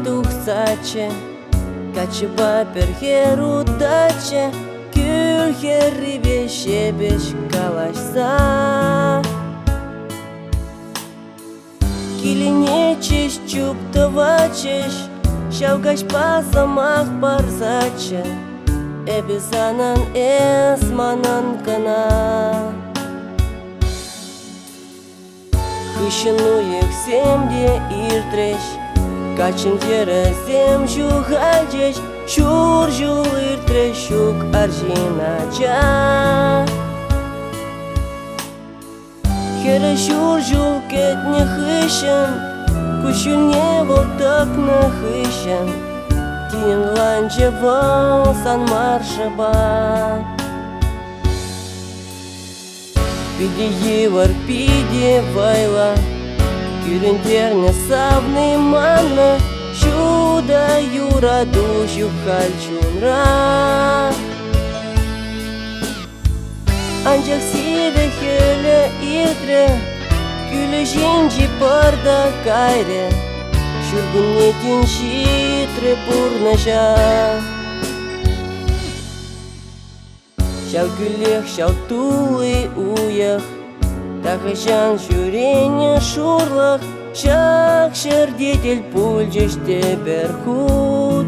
тухсаче, качеба перхеру даче, кюльхерри бешебеш калашса. Килинечеш чуптовачеш, шавгаш пасамах парзаче, эбизанан эсманан кана. Хыщынуек семде иртреш, качын терезем жухальдеш, шуржул иртреш шук аржинача. Хера шуржул кетне хыщен, кущульне волтак на хыщен, тин ланче вал сан маршаба. Пиди евар, пиди вайла, кюрентерне савны манна, чудо юра душу хальчунра. Анчах себе хеле иртре, кюле жинчи парда кайре, шургуне тиншитре пурнажа. Шау гүлех, шау тулы уях, тахышан шурене шурлах, шак шердетель пульчеш теберхут.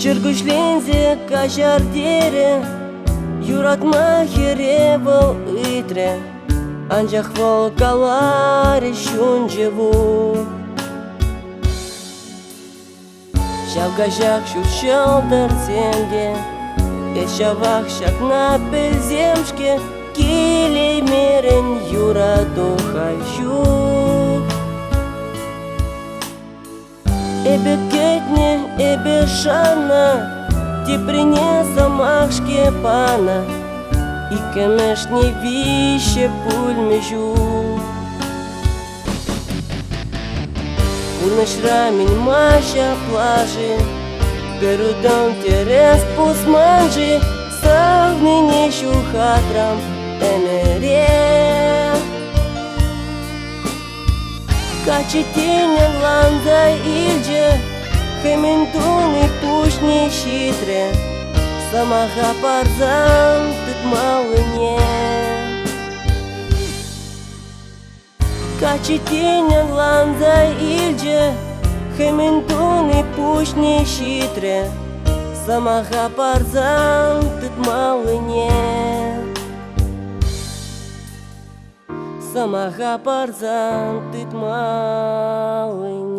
Чыргышлензе кажар дере, юратма херебал итре, анчах волкаларе шунжеву. Шавгажак шуршалдар земге, эшавах шак на пельземшке, килей мерен юра духайшу. Эбе кетне, эбе шана, ти принеса махшке пана, и кемешни вище пульмежу. Пурнаш рамень маша плажи, перудам терес пусманжи, савны нещу хатрам энере. Качетиня ланза ильже, хементуны пушни щитре, самаха парзан тык малыне. Качетиня ланза ильже, хементуны пушни щитре, самаха парзан тык малыне. Самаха парзан тык малыне.